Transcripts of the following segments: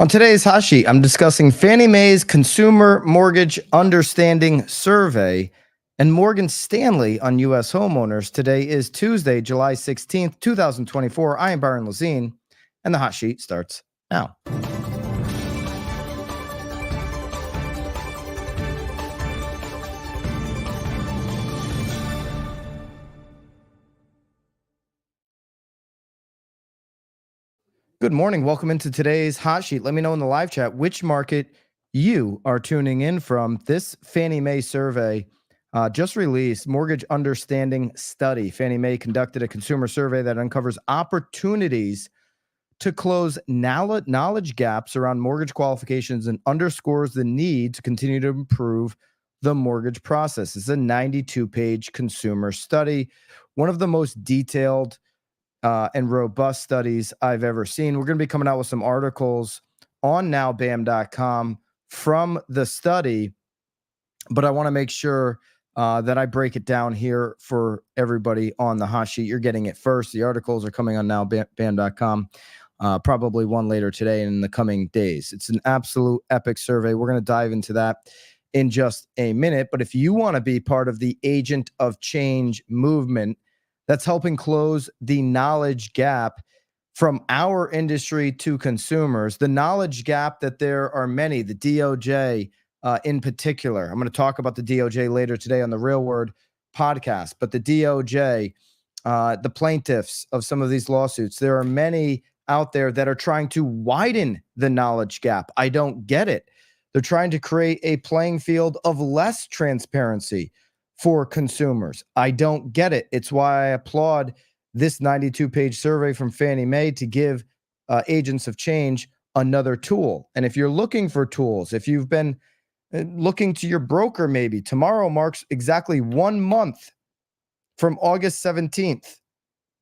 On today's Hot Sheet, I'm discussing Fannie Mae's Consumer Mortgage Understanding Survey and Morgan Stanley on U.S. homeowners. Today is Tuesday, July 16th, 2024. I am Byron Lazine, and the Hot Sheet starts now. Good morning. Welcome into today's Hot Sheet. Let me know in the live chat which market you are tuning in from. This Fannie Mae survey just released, Mortgage Understanding Study. Fannie Mae conducted a consumer survey that uncovers opportunities to close knowledge gaps around mortgage qualifications and underscores the need to continue to improve the mortgage process. It's a 92-page consumer study, one of the most detailed and robust studies I've ever seen. We're going to be coming out with some articles on nowbam.com from the study, but I want to make sure that I break it down here for everybody on the Hot Sheet. You're getting it first. The articles are coming on nowbam.com, probably one later today and in the coming days. It's an absolute epic survey. We're going to dive into that in just a minute. But if you want to be part of the Agent of Change movement, that's helping close the knowledge gap from our industry to consumers. The knowledge gap that there are many, the DOJ in particular. I'm going to talk about the DOJ later today on the Real Word podcast, but the DOJ, the plaintiffs of some of these lawsuits, there are many out there that are trying to widen the knowledge gap. I don't get it. They're trying to create a playing field of less transparency for consumers. I don't get it. It's why I applaud this 92-page survey from Fannie Mae to give agents of change another tool. And if you're looking for tools, if you've been looking to your broker, maybe tomorrow marks exactly 1 month from August 17th,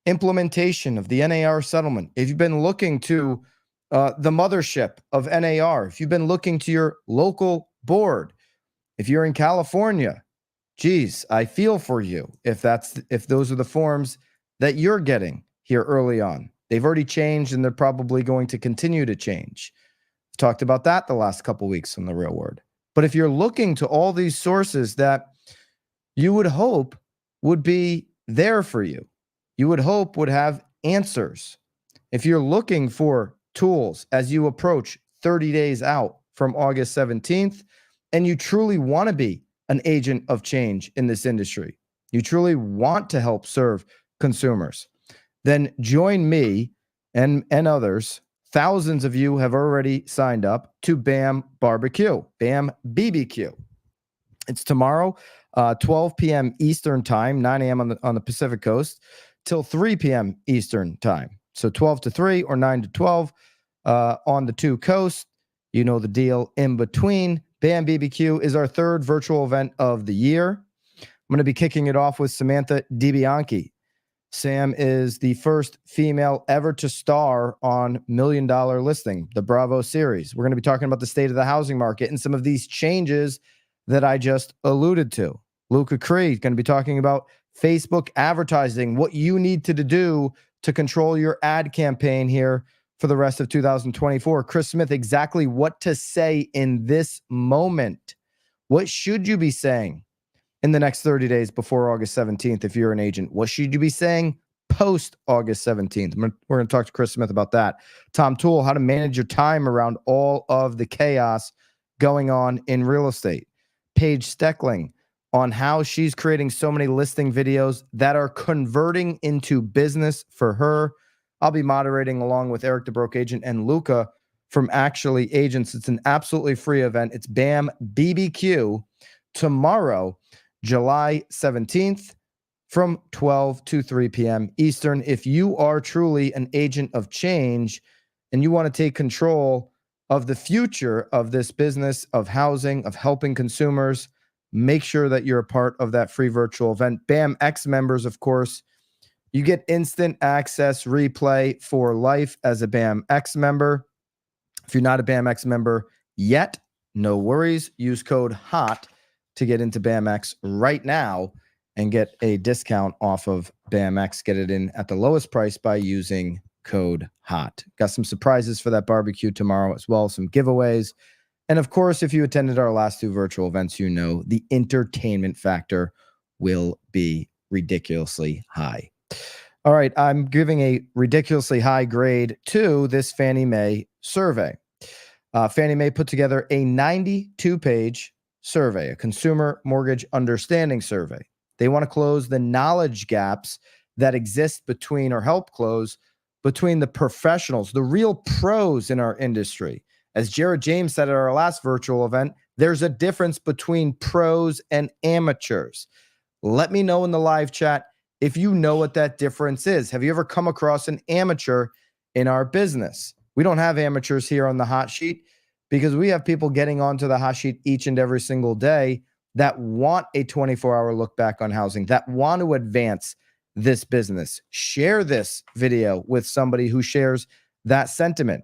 implementation of the NAR settlement. If you've been looking to the mothership of NAR, if you've been looking to your local board, if you're in California, geez, I feel for you if those are the forms that you're getting here early on. They've already changed and they're probably going to continue to change. I've talked about that the last couple of weeks on the Real Word. But if you're looking to all these sources that you would hope would be there for you, you would hope would have answers. If you're looking for tools as you approach 30 days out from August 17th, and you truly want to be an agent of change in this industry, you truly want to help serve consumers, then join me and others. Thousands of you have already signed up to BAM Barbecue, BAM BBQ. It's tomorrow, 12 p.m. Eastern time, 9 a.m. on the Pacific Coast, till 3 p.m. Eastern time. So 12 to 3 or 9 to 12 on the two coasts. You know the deal in between. BAM BBQ is our third virtual event of the year. I'm going to be kicking it off with Samantha DiBianchi. Sam is the first female ever to star on $1 Million Listing, the Bravo series. We're going to be talking about the state of the housing market and some of these changes that I just alluded to. Luca Cree is going to be talking about Facebook advertising, what you need to do to control your ad campaign here for the rest of 2024. Chris Smith, exactly what to say in this moment. What should you be saying in the next 30 days before August 17th if you're an agent? What should you be saying post August 17th? We're going to talk to Chris Smith about that. Tom Toole, how to manage your time around all of the chaos going on in real estate. Paige Steckling on how she's creating so many listing videos that are converting into business for her. I'll be moderating along with Eric the Broke Agent and Luca from Actually Agents. It's an absolutely free event. It's BAM BBQ tomorrow, July 17th from 12 to 3 p.m. Eastern. If you are truly an agent of change and you want to take control of the future of this business of housing, of helping consumers, make sure that you're a part of that free virtual event. BAM X members, of course, you get instant access replay for life as a BAM X member. If you're not a BAM X member yet, no worries. Use code HOT to get into BAM X right now and get a discount off of BAM X. Get it in at the lowest price by using code HOT. Got some surprises for that barbecue tomorrow as well, some giveaways. And of course, if you attended our last 2 virtual events, you know the entertainment factor will be ridiculously high. All right, I'm giving a ridiculously high grade to this Fannie Mae survey. Fannie Mae put together a 92-page survey, a consumer mortgage understanding survey. They want to close the knowledge gaps that exist between, or help close, between the professionals, the real pros in our industry. As Jared James said at our last virtual event, there's a difference between pros and amateurs. Let me know in the live chat if you know what that difference is. Have you ever come across an amateur in our business? We don't have amateurs here on the hot sheet because we have people getting onto the hot sheet each and every single day that want a 24-hour look back on housing, that want to advance this business. Share this video with somebody who shares that sentiment.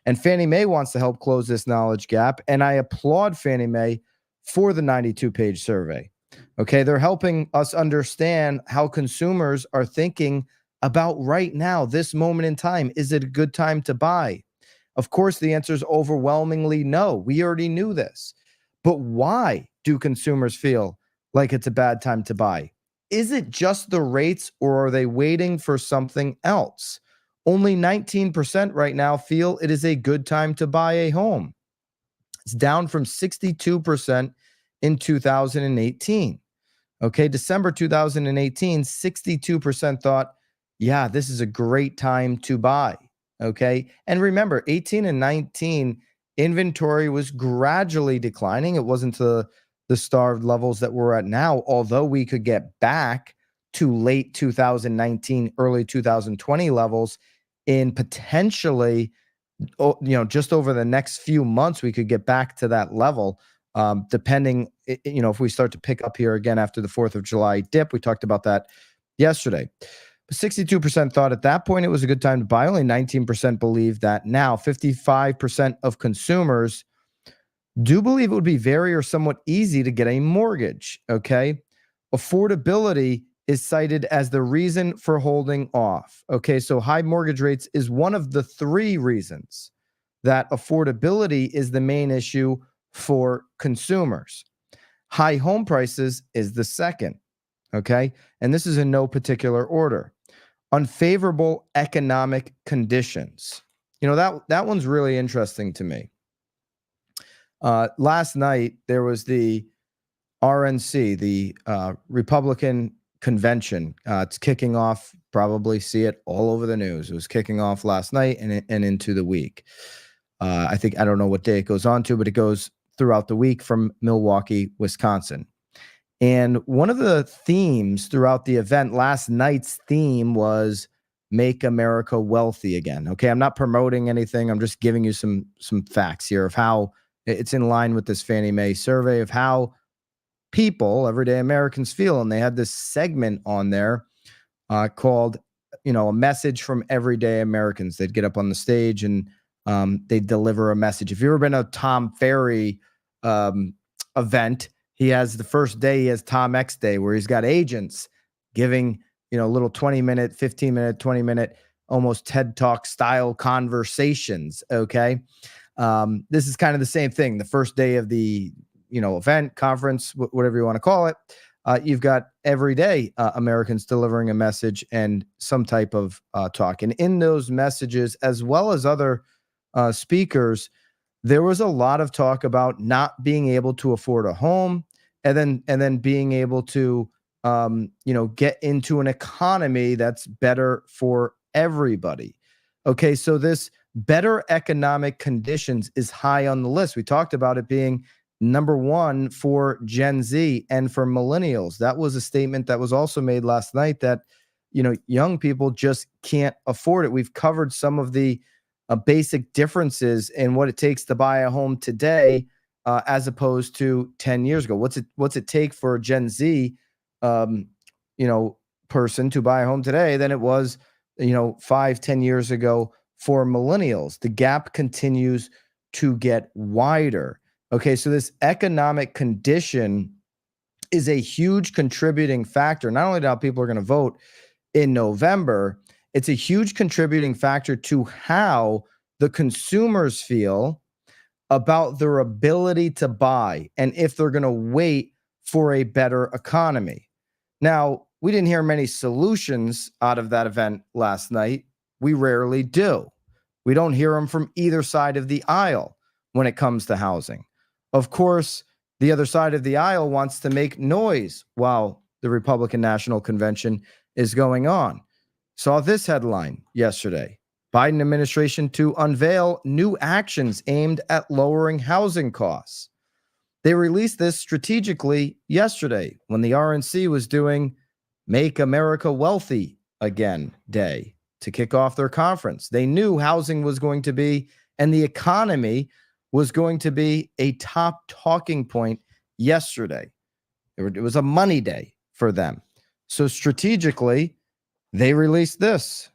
And Fannie Mae wants to help close this knowledge gap. And I applaud Fannie Mae for the 92-page survey. Okay, they're helping us understand how consumers are thinking about right now, this moment in time. Is it a good time to buy? Of course, the answer is overwhelmingly no. We already knew this. But why do consumers feel like it's a bad time to buy? Is it just the rates, or are they waiting for something else? Only 19% right now feel it is a good time to buy a home. It's down from 62% in 2018. Okay, December 2018, 62% thought, yeah, this is a great time to buy. Okay, and remember, 18 and 19, inventory was gradually declining. It wasn't to the starved levels that we're at now, although we could get back to late 2019, early 2020 levels in potentially, just over the next few months, we could get back to that level. Depending, if we start to pick up here again after the 4th of July dip. We talked about that yesterday. But 62% thought at that point it was a good time to buy. Only 19% believe that now. 55% of consumers do believe it would be very or somewhat easy to get a mortgage. Okay. Affordability is cited as the reason for holding off. Okay. So high mortgage rates is one of the 3 reasons that affordability is the main issue for consumers. High home prices is the second. Okay. And this is in no particular order. Unfavorable economic conditions. That one's really interesting to me. Last night, there was the RNC, the Republican convention. It's kicking off, probably see it all over the news. It was kicking off last night and into the week. I don't know what day it goes on to, but it goes throughout the week from Milwaukee, Wisconsin. And one of the themes throughout the event, last night's theme was Make America Wealthy Again. Okay, I'm not promoting anything. I'm just giving you some facts here of how it's in line with this Fannie Mae survey of how people, everyday Americans, feel. And they had this segment on there called, a message from everyday Americans. They'd get up on the stage and they'd deliver a message. If you've ever been to a Tom Ferry event, he has the first day, he has Tom X Day, where he's got agents giving, little 20-minute, 15-minute, 20-minute, almost TED Talk style conversations. Okay. This is kind of the same thing. The first day of the, event, conference, whatever you want to call it, you've got everyday Americans delivering a message and some type of talk. And in those messages, as well as other speakers, there was a lot of talk about not being able to afford a home, and then being able to, get into an economy that's better for everybody. Okay, so this better economic conditions is high on the list. We talked about it being number 1 for Gen Z and for millennials. That was a statement that was also made last night that, young people just can't afford it. We've covered some of the basic differences in what it takes to buy a home today as opposed to 10 years ago. What's it take for a Gen Z, person to buy a home today than it was, 5-10 years ago for millennials? The gap continues to get wider. Okay, so this economic condition is a huge contributing factor, not only to how people are going to vote in November, It's a huge contributing factor to how the consumers feel about their ability to buy and if they're going to wait for a better economy. Now, we didn't hear many solutions out of that event last night. We rarely do. We don't hear them from either side of the aisle when it comes to housing. Of course, the other side of the aisle wants to make noise while the Republican National Convention is going on. Saw this headline yesterday. Biden administration to unveil new actions aimed at lowering housing costs. They released this strategically yesterday when the RNC was doing Make America Wealthy Again Day to kick off their conference. They knew housing was going to be, and the economy was going to be, a top talking point yesterday. It was a money day for them. So strategically, they released this,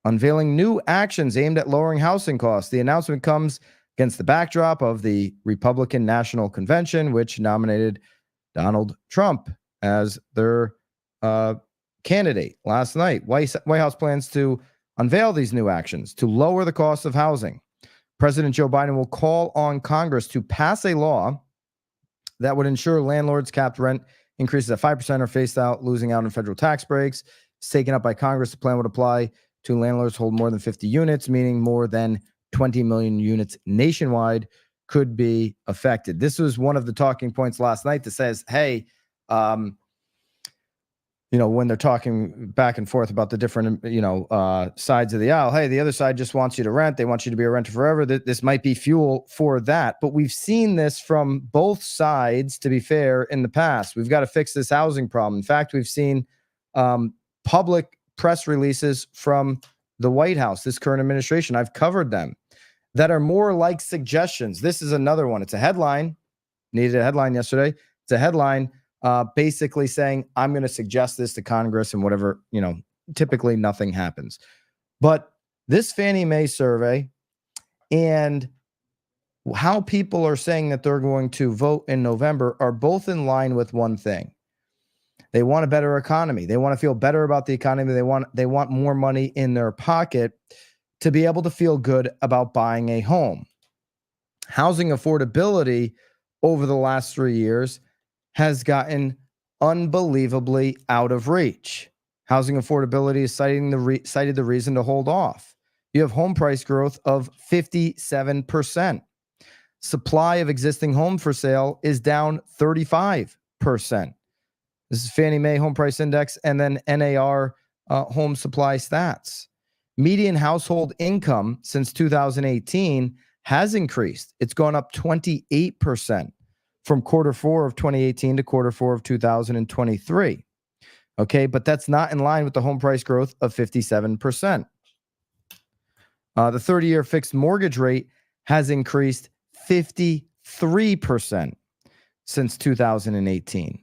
unveiling new actions aimed at lowering housing costs. The announcement comes against the backdrop of the Republican National Convention, which nominated Donald Trump as their candidate last night. White House plans to unveil these new actions to lower the cost of housing. President Joe Biden will call on Congress to pass a law that would ensure landlords capped rent increases at 5% are phased out, losing out on federal tax breaks. It's taken up by Congress. The plan would apply to landlords who hold more than 50 units, meaning more than 20 million units nationwide could be affected. This was one of the talking points last night that says, hey, when they're talking back and forth about the different, sides of the aisle, hey, the other side just wants you to rent. They want you to be a renter forever. This might be fuel for that. But we've seen this from both sides, to be fair, in the past. We've got to fix this housing problem. In fact, we've seen public press releases from the White House, this current administration. I've covered them, that are more like suggestions. This is another one. It's a headline. Needed a headline yesterday. It's a headline basically saying, I'm going to suggest this to Congress and whatever, typically nothing happens. But this Fannie Mae survey and how people are saying that they're going to vote in November are both in line with one thing. They want a better economy. They want to feel better about the economy. They want more money in their pocket to be able to feel good about buying a home. Housing affordability over the last 3 years has gotten unbelievably out of reach. Housing affordability is cited the reason to hold off. You have home price growth of 57%. Supply of existing home for sale is down 35%. This is Fannie Mae Home Price Index and then NAR home supply stats. Median household income since 2018 has increased. It's gone up 28% from quarter four of 2018 to quarter four of 2023. Okay, but that's not in line with the home price growth of 57%. The 30-year fixed mortgage rate has increased 53% since 2018.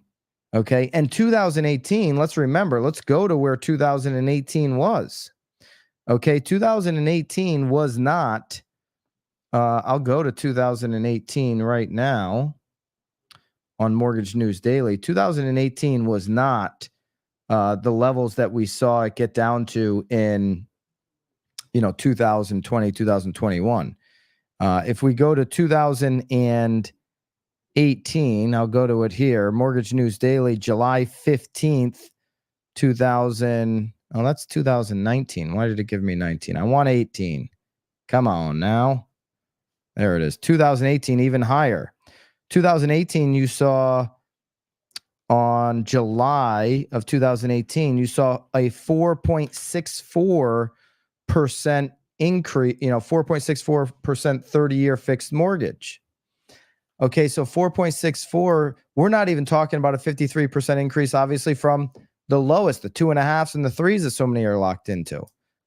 Okay, and 2018, let's go to where 2018 was. Okay, 2018 was not, I'll go to 2018 right now on Mortgage News Daily. 2018 was not the levels that we saw it get down to in 2020, 2021. If we go to 2018, I'll go to it here. Mortgage News Daily, July 15th, 2000. Oh, that's 2019. Why did it give me 19? I want 18. Come on now. There it is. 2018, even higher. 2018, you saw on July of 2018, you saw a 4.64% increase, 4.64% 30-year fixed mortgage. Okay, so 4.64, we're not even talking about a 53% increase, obviously, from the lowest, the 2.5s and the 3s that so many are locked into.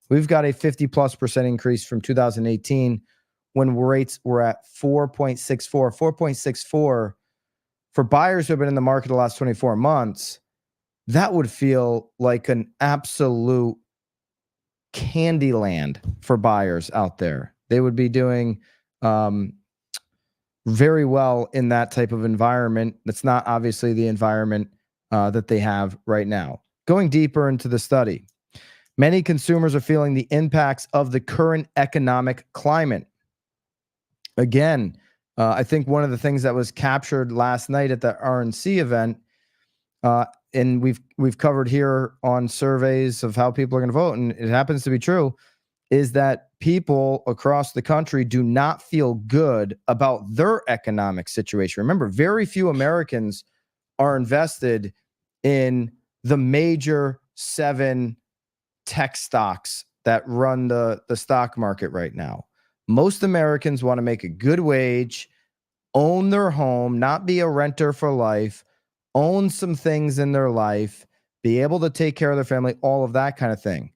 We've got a 50+% increase from 2018 when rates were at 4.64. 4.64 for buyers who have been in the market the last 24 months, that would feel like an absolute candy land for buyers out there. They would be doing very well in that type of environment. That's not obviously the environment that they have right now. Going deeper into the study, Many consumers are feeling the impacts of the current economic climate. Again, I think one of the things that was captured last night at the RNC event, and we've covered here on surveys of how people are going to vote, and it happens to be true, is that people across the country do not feel good about their economic situation. Remember, very few Americans are invested in the major 7 tech stocks that run the stock market right now. Most Americans want to make a good wage, own their home, not be a renter for life, own some things in their life, be able to take care of their family, all of that kind of thing.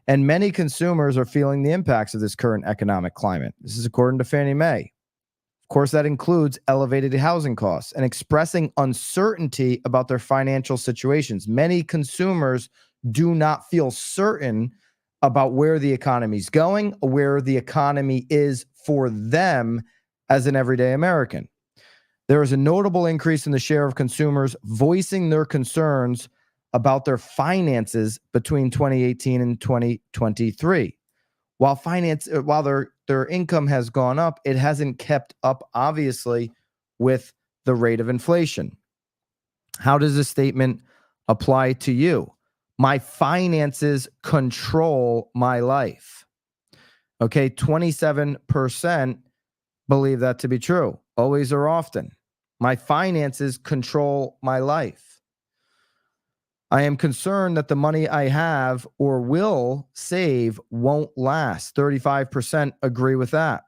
And many consumers are feeling the impacts of this current economic climate. This is according to Fannie Mae. Of course, that includes elevated housing costs and expressing uncertainty about their financial situations. Many consumers do not feel certain about where the economy is going, where the economy is for them as an everyday American. There is a notable increase in the share of consumers voicing their concerns about their finances between 2018 and 2023. While their income has gone up, it hasn't kept up, obviously, with the rate of inflation. How does this statement apply to you? My finances control my life. Okay, 27% believe that to be true, always or often. My finances control my life. I am concerned that the money I have or will save won't last. 35% agree with that.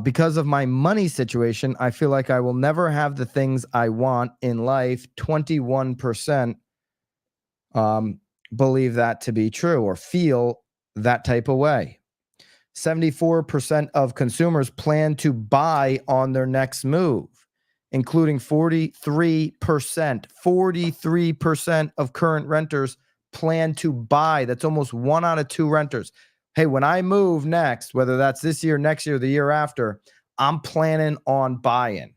Because of my money situation, I feel like I will never have the things I want in life. 21% believe that to be true or feel that type of way. 74% of consumers plan to buy on their next move, including 43% of current renters plan to buy. That's almost 1 out of 2 renters. Hey, when I move next, whether that's this year, next year, the year after, I'm planning on buying.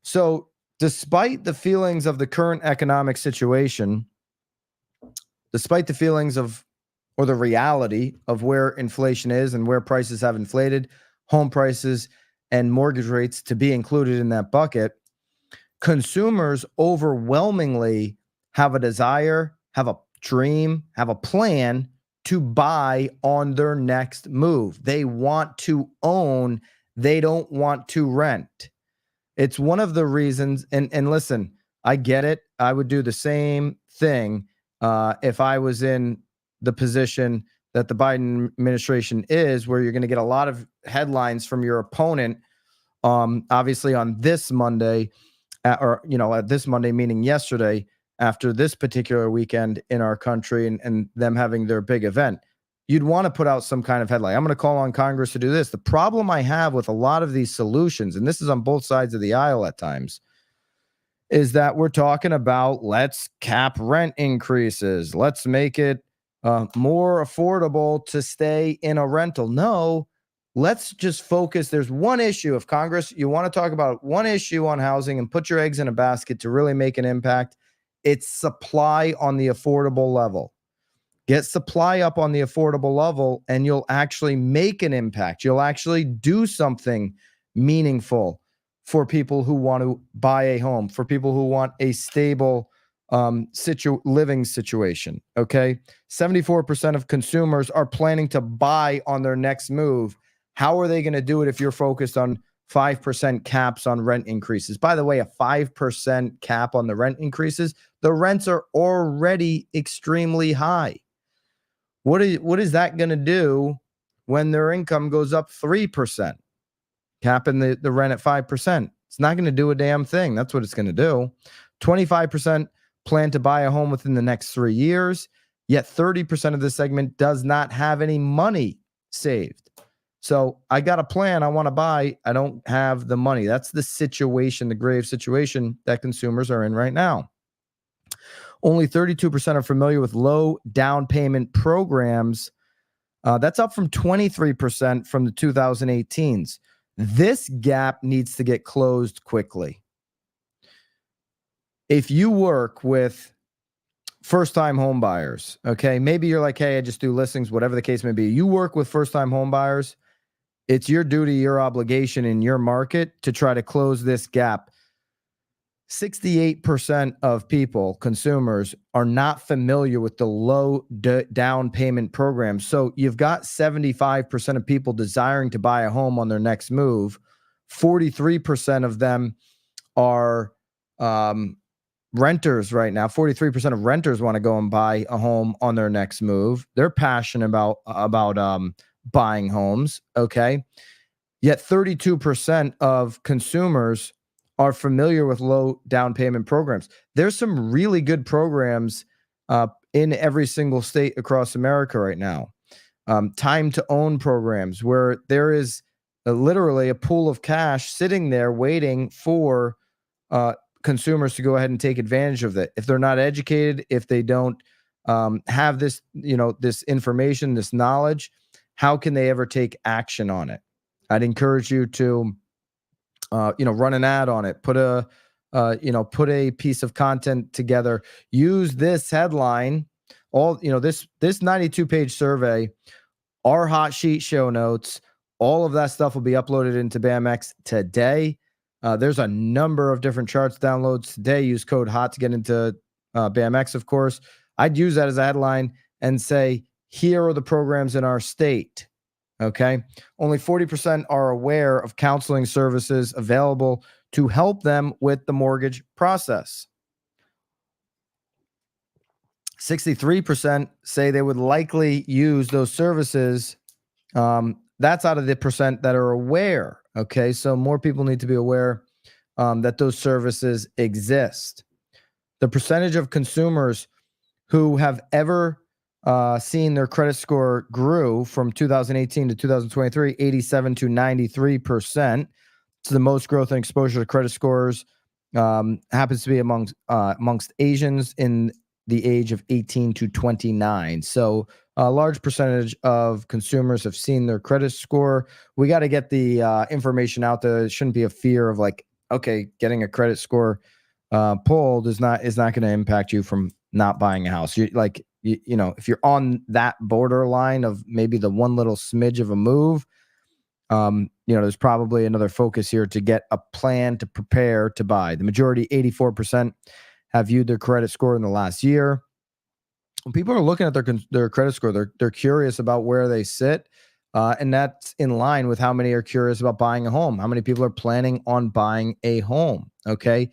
So despite the feelings of the current economic situation, despite the feelings of or the reality of where inflation is and where prices have inflated, home prices and mortgage rates to be included in that bucket, consumers overwhelmingly have a desire, have a dream, have a plan to buy on their next move. They want to own, they don't want to rent. It's one of the reasons, and listen, I get it. I would do the same thing if I was in the position that the Biden administration is, where you're going to get a lot of headlines from your opponent, obviously on this Monday, at this Monday, meaning yesterday, after this particular weekend in our country and them having their big event. You'd want to put out some kind of headline. I'm going to call on Congress to do this. The problem I have with a lot of these solutions, and this is on both sides of the aisle at times, is that we're talking about let's cap rent increases. Let's make it more affordable to stay in a rental. No, let's just focus. There's one issue. If Congress, you want to talk about one issue on housing and put your eggs in a basket to really make an impact, it's supply on the affordable level. Get supply up on the affordable level and you'll actually make an impact. You'll actually do something meaningful for people who want to buy a home, for people who want a stable living situation. Okay. 74% of consumers are planning to buy on their next move. How are they going to do it if you're focused on 5% caps on rent increases? By the way, a 5% cap on the rent increases, the rents are already extremely high. What is that going to do when their income goes up 3%? Capping the rent at 5%. It's not going to do a damn thing. That's what it's going to do. 25% plan to buy a home within the next 3 years, yet 30% of this segment does not have any money saved. So I got a plan. I want to buy. I don't have the money. That's the situation, the grave situation that consumers are in right now. Only 32% are familiar with low down payment programs. That's up from 23% from the 2018s. This gap needs to get closed quickly. If you work with first-time home buyers, okay? Maybe you're like, hey, I just do listings, whatever the case may be. You work with first-time home buyers. It's your duty, your obligation in your market to try to close this gap. 68% of people, consumers, are not familiar with the low down payment program. So you've got 75% of people desiring to buy a home on their next move. 43% of them are renters right now. 43% of renters want to go and buy a home on their next move. They're passionate about buying homes, okay? Yet 32% of consumers are familiar with low down payment programs. There's some really good programs in every single state across America right now. Time to own programs where there is literally a pool of cash sitting there waiting for consumers to go ahead and take advantage of it. If they're not educated, if they don't have this, this information, this knowledge, how can they ever take action on it? I'd encourage you to, run an ad on it, put a piece of content together, use this headline, this 92-page survey, our hot sheet show notes, all of that stuff will be uploaded into BAMX today. There's a number of different charts downloads today. Use code HOT to get into BAMX, of course. I'd use that as a headline and say, here are the programs in our state. Okay. Only 40% are aware of counseling services available to help them with the mortgage process. 63% say they would likely use those services. That's out of the percent that are aware. Okay. So more people need to be aware that those services exist. The percentage of consumers who have ever seen their credit score grew from 2018 to 2023, 87 to 93%. It's the most growth and exposure to credit scores. Happens to be amongst Asians in the age of 18 to 29. So a large percentage of consumers have seen their credit score. We got to get the information out there. It shouldn't be a fear of like, okay, getting a credit score pulled is not going to impact you from not buying a house. If you're on that borderline of maybe the one little smidge of a move, there's probably another focus here to get a plan to prepare to buy. The majority, 84%, have viewed their credit score in the last year. When people are looking at their credit score, they're curious about where they sit, and that's in line with how many are curious about buying a home. How many people are planning on buying a home? Okay,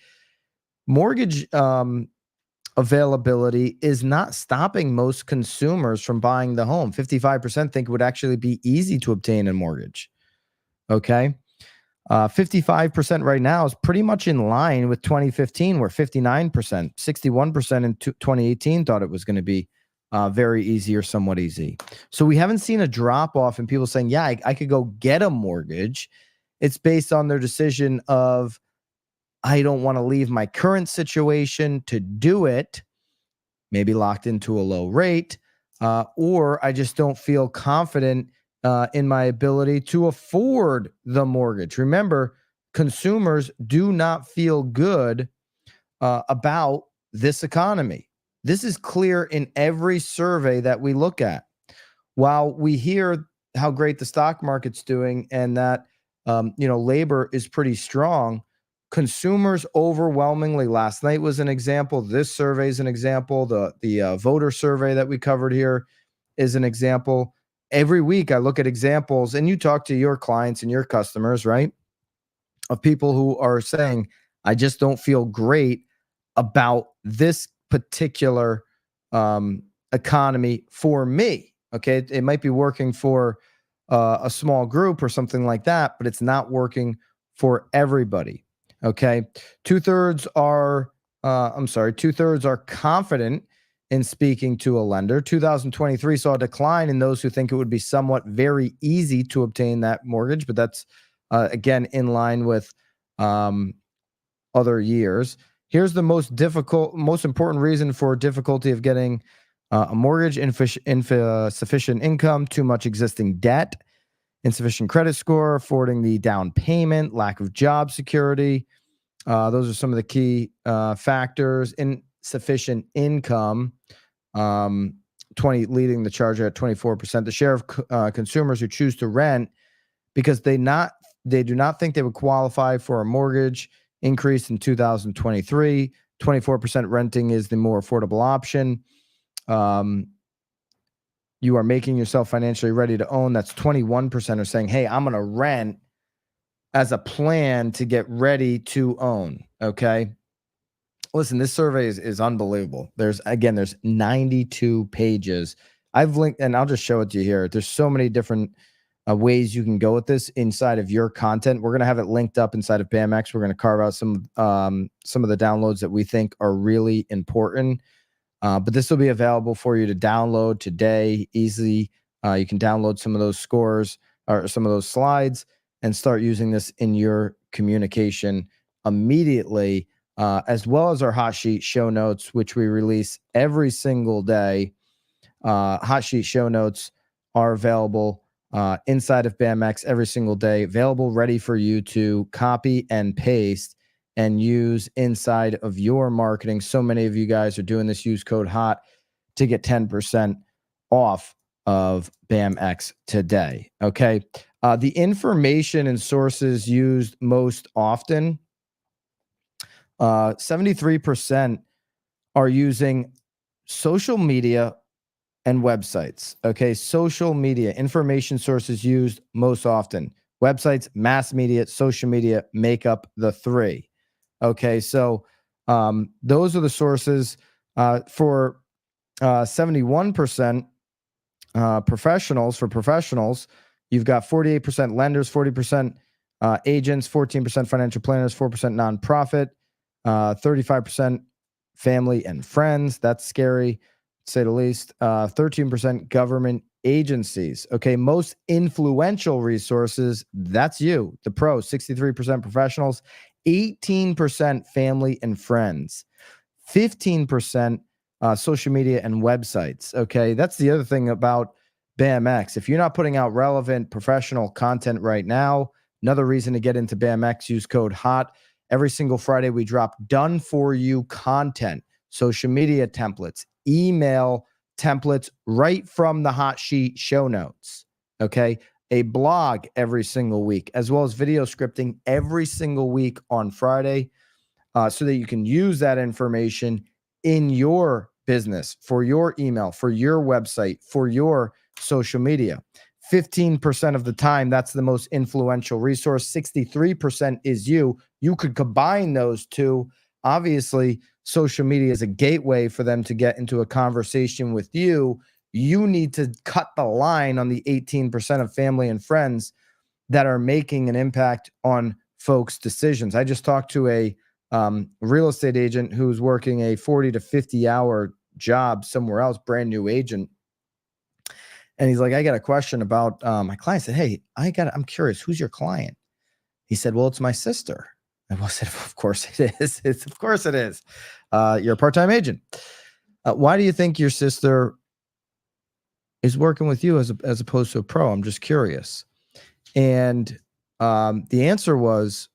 mortgage availability is not stopping most consumers from buying the home. 55% think it would actually be easy to obtain a mortgage. Okay. 55% right now is pretty much in line with 2015, where 59%, 61% in 2018 thought it was going to be very easy or somewhat easy. So we haven't seen a drop off in people saying, yeah, I could go get a mortgage. It's based on their decision of, I don't want to leave my current situation to do it, maybe locked into a low rate, or I just don't feel confident in my ability to afford the mortgage. Remember, consumers do not feel good about this economy. This is clear in every survey that we look at. While we hear how great the stock market's doing and that labor is pretty strong, consumers overwhelmingly, last night was an example, this survey is an example, the voter survey that we covered here is an example. Every week I look at examples, and you talk to your clients and your customers, right, of people who are saying, I just don't feel great about this particular economy for me. Okay, it might be working for a small group or something like that, but it's not working for everybody. Okay, two-thirds are confident in speaking to a lender. 2023 saw a decline in those who think it would be somewhat very easy to obtain that mortgage, but that's again in line with other years. Here's the most important reason for difficulty of getting a mortgage: insufficient income, too much existing debt, insufficient credit score, affording the down payment, lack of job security. Those are some of the key factors. And sufficient income, 20 leading the charge at 24%. The share of consumers who choose to rent because they do not think they would qualify for a mortgage increase in 2023. 24% renting is the more affordable option. You are making yourself financially ready to own. That's 21% are saying, hey, I'm going to rent as a plan to get ready to own. Okay. Listen, this survey is unbelievable. There's 92 pages. I've linked, and I'll just show it to you here. There's so many different ways you can go with this inside of your content. We're going to have it linked up inside of BAMX. We're going to carve out some of the downloads that we think are really important. But this will be available for you to download today easily. You can download some of those scores or some of those slides and start using this in your communication immediately, as well as our hot sheet show notes, which we release every single day. Hot sheet show notes are available inside of BAMX every single day, available, ready for you to copy and paste and use inside of your marketing. So many of you guys are doing this. Use code HOT to get 10% off of BAMX today. Okay. The information and sources used most often, 73% are using social media and websites. Okay. Social media information sources used most often. Websites, mass media, social media make up the three. Okay. So those are the sources for 71% professionals. For professionals, you've got 48% lenders, 40% agents, 14% financial planners, 4% nonprofit, 35% family and friends. That's scary, to say the least. 13% government agencies. Okay, most influential resources, that's you, the pros. 63% professionals, 18% family and friends, 15% social media and websites. Okay, that's the other thing about BAMX. If you're not putting out relevant professional content right now, another reason to get into BAMX, use code HOT. Every single Friday, we drop done for you content, social media templates, email templates right from the hot sheet show notes. Okay. A blog every single week, as well as video scripting every single week on Friday, so that you can use that information in your business, for your email, for your website, for your social media. 15% of the time, that's the most influential resource. 63% is you. You could combine those two. Obviously, social media is a gateway for them to get into a conversation with you. You need to cut the line on the 18% of family and friends that are making an impact on folks' decisions. I just talked to a real estate agent who's working a 40 to 50 hour job somewhere else, brand new agent. And he's like, I got a question about my client. I said, hey, I'm curious, who's your client? He said, well, it's my sister. I said, of course it is. Of course it is. You're a part-time agent. Why do you think your sister is working with you as opposed to a pro? I'm just curious. And the answer was,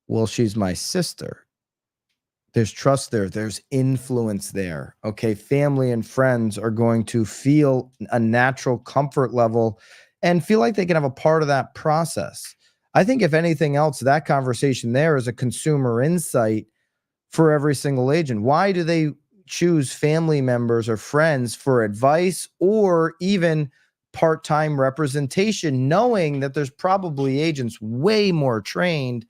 well, she's my sister. There's trust there. There's influence there. Okay. Family and friends are going to feel a natural comfort level and feel like they can have a part of that process. I think if anything else, that conversation there is a consumer insight for every single agent. Why do they choose family members or friends for advice or even part-time representation, knowing that there's probably agents way more trained,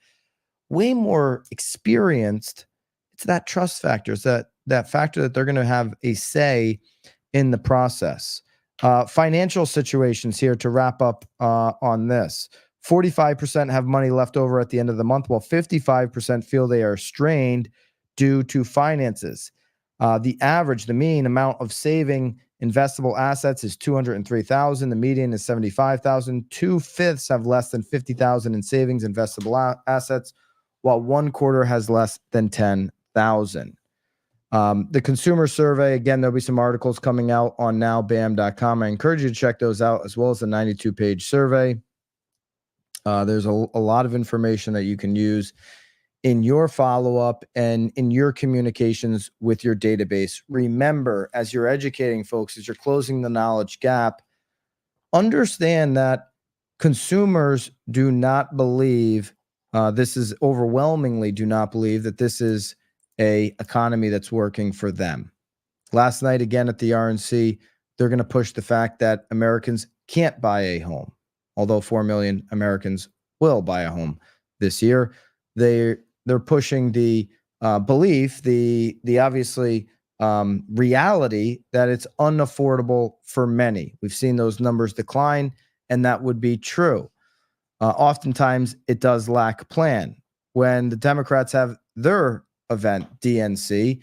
way more experienced? It's that trust factor. It's that factor that they're going to have a say in the process. Financial situations here to wrap up on this. 45% have money left over at the end of the month, while 55% feel they are strained due to finances. The mean amount of saving investable assets is $203,000. The median is $75,000. 2/5 have less than $50,000 in savings investable assets, while 1/4 has less than $10,000. The consumer survey, again, there'll be some articles coming out on nowbam.com. I encourage you to check those out, as well as the 92-page survey. There's a lot of information that you can use in your follow-up and in your communications with your database. Remember, as you're educating folks, as you're closing the knowledge gap, understand that consumers do not believe this is overwhelmingly do not believe that this is a economy that's working for them. Last night, again at the RNC, they're going to push the fact that Americans can't buy a home, although 4 million Americans will buy a home this year. They're pushing the belief, the obviously reality that it's unaffordable for many. We've seen those numbers decline, and that would be true. Oftentimes, it does lack plan. When the Democrats have their event, DNC,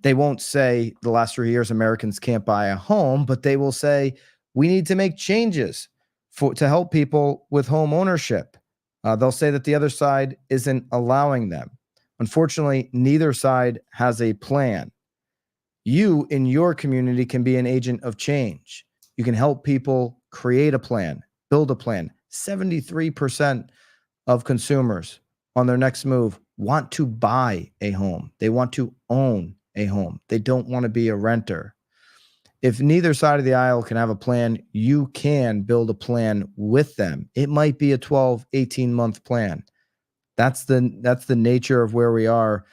they won't say the last 3 years Americans can't buy a home, but they will say we need to make changes to help people with home ownership. They'll say that the other side isn't allowing them. Unfortunately, neither side has a plan. You in your community can be an agent of change. You can help people create a plan, build a plan. 73% of consumers on their next move want to buy a home. They want to own a home. They don't want to be a renter. If neither side of the aisle can have a plan, you can build a plan with them. It might be a 12, 18-month plan. That's the nature of where we are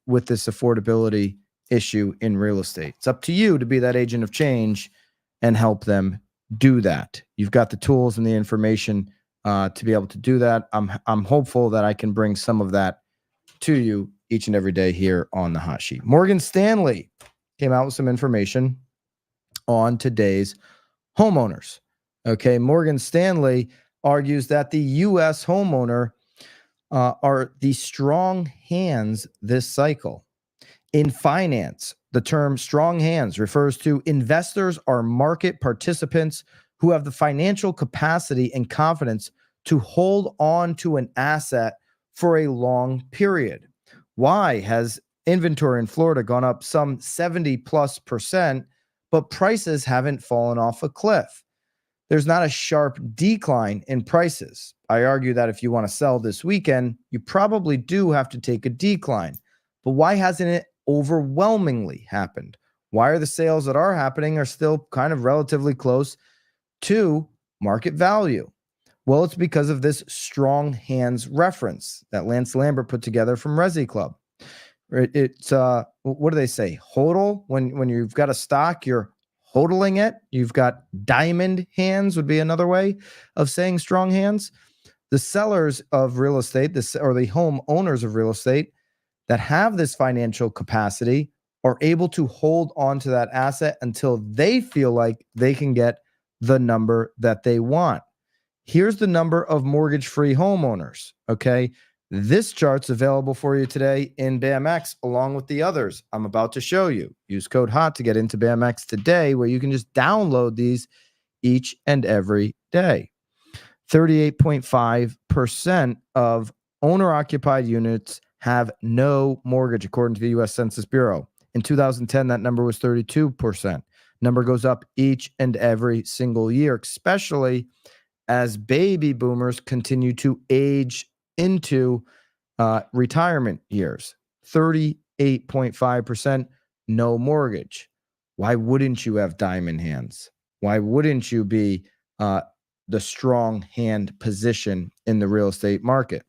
with this affordability issue in real estate. It's up to you to be that agent of change and help them do that. You've got the tools and the information to be able to do that. I'm hopeful that I can bring some of that to you each and every day here on the Hot Sheet. Morgan Stanley came out with some information on today's homeowners. Okay, Morgan Stanley argues that the U.S. homeowner are the strong hands this cycle. In finance, the term strong hands refers to investors or market participants who have the financial capacity and confidence to hold on to an asset for a long period. Why has inventory in Florida gone up some 70+%, but prices haven't fallen off a cliff? There's not a sharp decline in prices. I argue that if you want to sell this weekend, you probably do have to take a decline. But why hasn't it overwhelmingly happened? Why are the sales that are happening are still kind of relatively close to market value? Well, it's because of this strong hands reference that Lance Lambert put together from Resi Club. It's what do they say? Hodl. When you've got a stock, you're hodling it. You've got diamond hands would be another way of saying strong hands. The sellers of real estate, or the home owners of real estate that have this financial capacity are able to hold on to that asset until they feel like they can get the number that they want. Here's the number of mortgage-free homeowners, okay? This chart's available for you today in BAMX along with the others I'm about to show you. Use code HOT to get into BAMX today, where you can just download these each and every day. 38.5% of owner-occupied units have no mortgage, according to the U.S. Census Bureau. In 2010, that number was 32%. Number goes up each and every single year, especially as baby boomers continue to age into retirement years. 38.5% no mortgage. Why wouldn't you have diamond hands? Why wouldn't you be the strong hand position in the real estate market?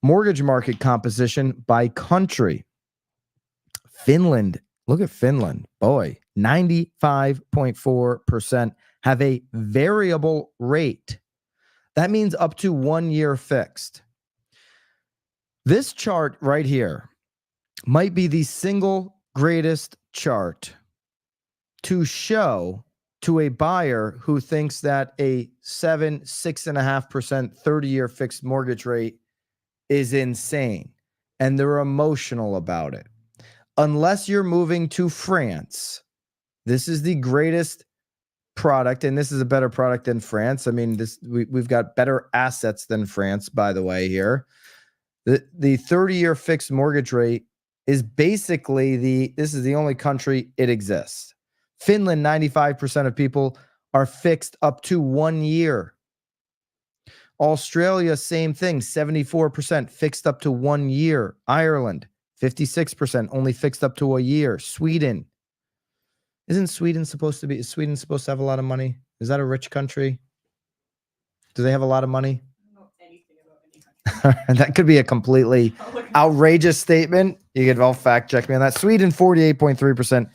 Mortgage market composition by country. Finland, look at Finland. Boy, 95.4% have a variable rate. That means up to 1 year fixed. This chart right here might be the single greatest chart to show to a buyer who thinks that a 6.5% 30-year fixed mortgage rate is insane and they're emotional about it. Unless you're moving to France, this is the greatest product, and this is a better product than France. I mean, we've got better assets than France, by the way, here. The 30-year fixed mortgage rate is basically this is the only country it exists. Finland, 95% of people are fixed up to 1 year. Australia, same thing, 74% fixed up to 1 year. Ireland, 56% only fixed up to a year. Sweden. Is Sweden supposed to have a lot of money? Is that a rich country? Do they have a lot of money? I don't know anything about any country. That could be a completely outrageous statement. You could all fact check me on that. Sweden, 48.3%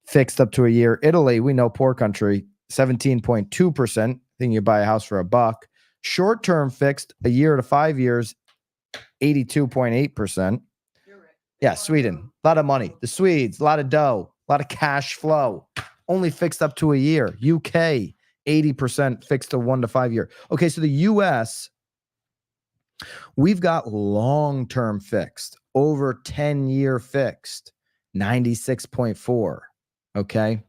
fixed up to a year. Italy, we know, poor country, 17.2%. Think you buy a house for $1. Short-term fixed, a year to 5 years, 82.8%. Yeah, Sweden, a lot of money. The Swedes, a lot of dough, a lot of cash flow. Only fixed up to a year. UK, 80% fixed to 1 to 5 year. Okay, so the US, we've got long-term fixed, over 10-year fixed, 96.4. Okay.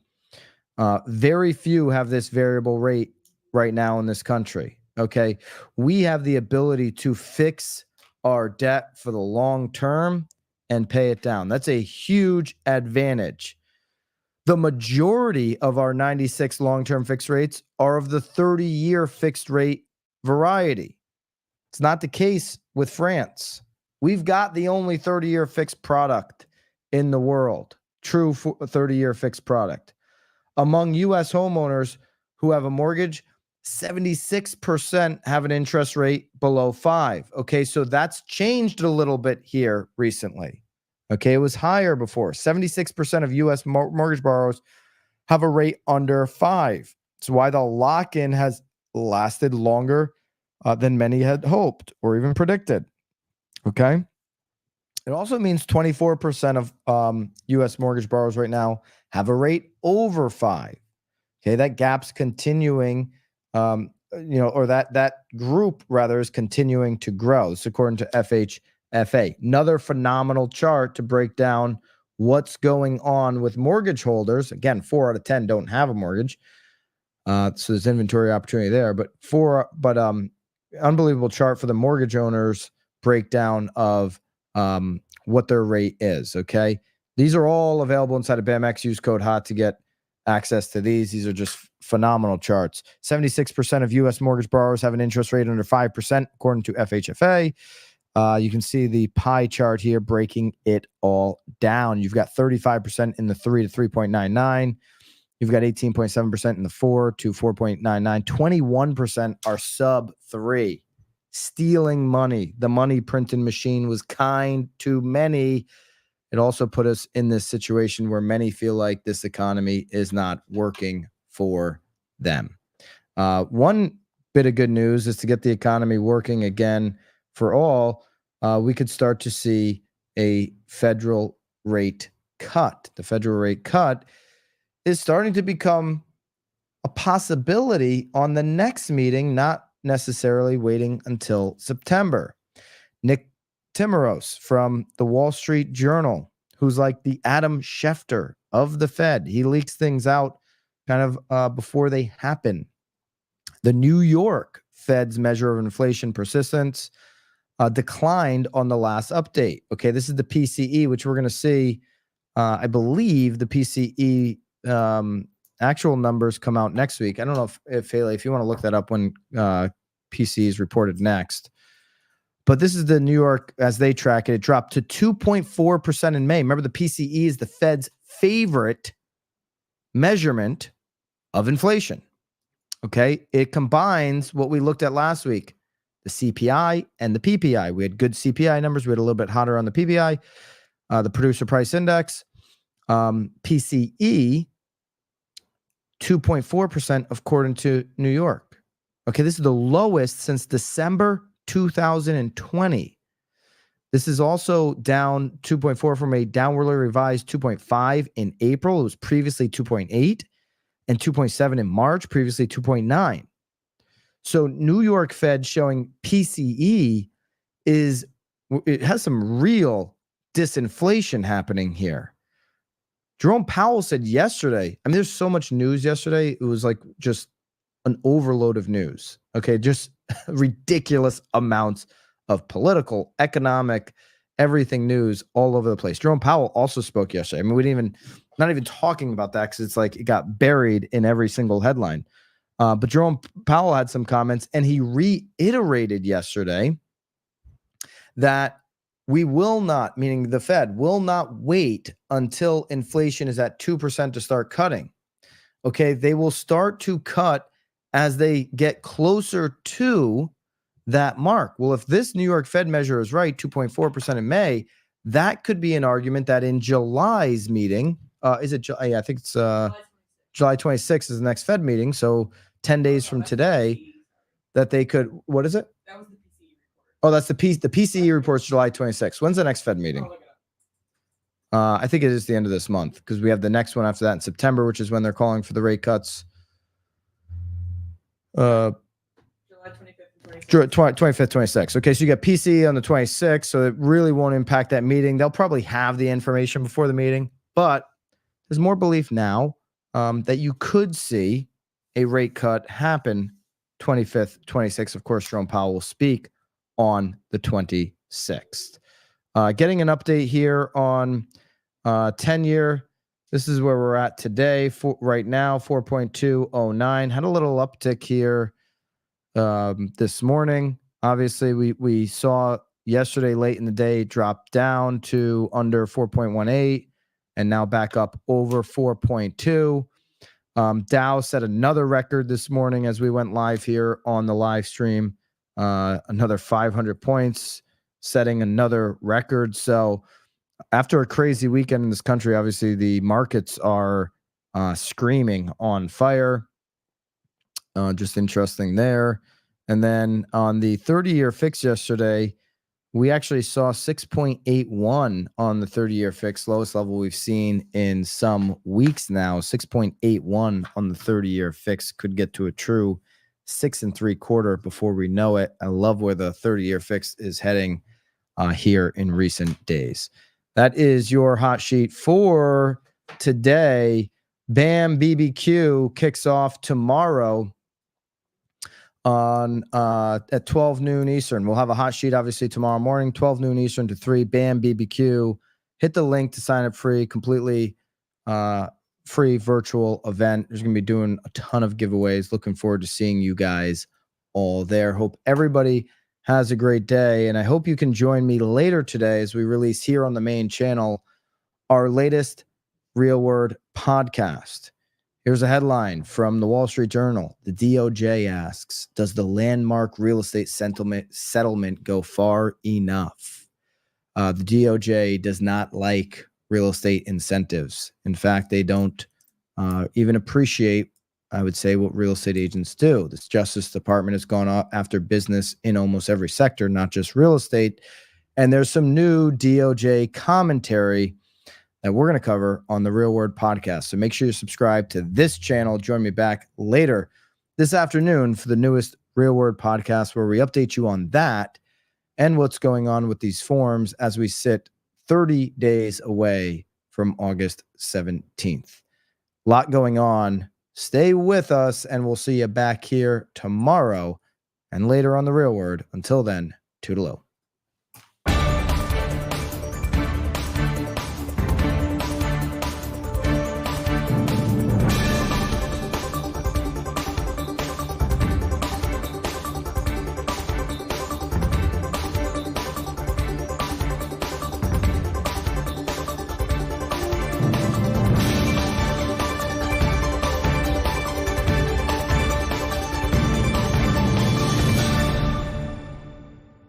Very few have this variable rate right now in this country. Okay. We have the ability to fix our debt for the long term and pay it down. That's a huge advantage. The majority of our 96 long-term fixed rates are of the 30-year fixed rate variety. It's not the case with France. We've got the only 30-year fixed product in the world, true 30-year fixed product. Among U.S. homeowners who have a mortgage, 76% have an interest rate below 5. Okay, so that's changed a little bit here recently. Okay, it was higher before. 76% of U.S. mortgage borrowers have a rate under 5. It's why the lock-in has lasted longer than many had hoped or even predicted. Okay. It also means 24% of U.S. mortgage borrowers right now have a rate over 5. Okay, that gap's continuing, or that group rather is continuing to grow. This is according to FHFA. Another phenomenal chart to break down what's going on with mortgage holders. Again, 4 out of 10 don't have a mortgage, so there's inventory opportunity there. But unbelievable chart for the mortgage owners breakdown of what their rate is. Okay. These are all available inside of BAMX. Use code HOT to get access to these. These are just phenomenal charts. 76% of U.S. mortgage borrowers have an interest rate under 5%, according to FHFA. You can see the pie chart here breaking it all down. You've got 35% in the 3 to 3.99. You've got 18.7% in the 4 to 4.99. 21% are sub 3. Stealing money. The money printing machine was kind to many. It also put us in this situation where many feel like this economy is not working for them. One bit of good news is to get the economy working again for all. We could start to see a federal rate cut. The federal rate cut is starting to become a possibility on the next meeting, not necessarily waiting until September. Nick Timiraos from the Wall Street Journal, who's like the Adam Schefter of the Fed. He leaks things out kind of before they happen. The New York Fed's measure of inflation persistence declined on the last update. Okay, this is the PCE, which we're going to see. I believe the PCE actual numbers come out next week. I don't know if Haley, if you want to look that up when PCE is reported next. But this is the New York, as they track it, it dropped to 2.4% in May. Remember, the PCE is the Fed's favorite measurement of inflation. Okay, it combines what we looked at last week, the CPI and the PPI. We had good CPI numbers. We had a little bit hotter on the PPI, the producer price index. PCE, 2.4% according to New York. Okay, this is the lowest since December 2020. This is also down 2.4 from a downwardly revised 2.5 in April. It was previously 2.8 and 2.7 in March, previously 2.9. So New York Fed showing PCE it has some real disinflation happening here. Jerome Powell said yesterday, I mean, there's so much news yesterday. It was like just an overload of news. Okay, just ridiculous amounts of political, economic, everything news all over the place. Jerome Powell also spoke yesterday. I mean, not even talking about that because it's like it got buried in every single headline. But Jerome Powell had some comments, and he reiterated yesterday that we will not, meaning the Fed, will not wait until inflation is at 2% to start cutting. Okay, they will start to cut as they get closer to that mark. Well, if this New York Fed measure is right, 2.4% in May, that could be an argument that in July's meeting, is it July? Yeah, I think it's July 26th is the next Fed meeting. So 10 days from today, that they could, what is it? That was the PCE report. Oh, that's the PCE report's July 26th. When's the next Fed meeting? I think it is the end of this month because we have the next one after that in September, which is when they're calling for the rate cuts. July 25th and 26th. 25th, 26th. Okay, so you got PCE on the 26th, so it really won't impact that meeting. They'll probably have the information before the meeting, but there's more belief now that you could see a rate cut happen 25th, 26th. Of course, Jerome Powell will speak on the 26th. Getting an update here on 10-year. This is where we're at today. Right now, 4.209. Had a little uptick here this morning. Obviously, we saw yesterday late in the day drop down to under 4.18 and now back up over 4.2. Dow set another record this morning as we went live here on the live stream. Another 500 points, setting another record. So after a crazy weekend in this country, obviously the markets are screaming on fire. Just interesting there. And then on the 30-year fix yesterday, we actually saw 6.81 on the 30-year fix, lowest level we've seen in some weeks now. 6.81 on the 30-year fix could get to a true 6 3/4 before we know it. I love where the 30-year fix is heading here in recent days. That is your hot sheet for today. BAM BBQ kicks off tomorrow on at 12 noon Eastern. We'll have a hot sheet obviously tomorrow morning, 12 noon Eastern to 3. BAM BBQ. Hit the link to sign up free, completely free virtual event. There's going to be doing a ton of giveaways. Looking forward to seeing you guys all there. Hope everybody has a great day, and I hope you can join me later today as we release here on the main channel our latest Real Word podcast. Here's a headline from the Wall Street Journal. The DOJ asks, does the landmark real estate settlement go far enough? The DOJ does not like real estate incentives. In fact, they don't even appreciate, I would say, what real estate agents do. The Justice Department has gone after business in almost every sector, not just real estate. And there's some new DOJ commentary that we're going to cover on the Real Word podcast. So make sure you subscribe to this channel. Join me back later this afternoon for the newest Real Word podcast, where we update you on that and what's going on with these forms as we sit 30 days away from August 17th. A lot going on. Stay with us, and we'll see you back here tomorrow and later on the Real Word. Until then, toodaloo.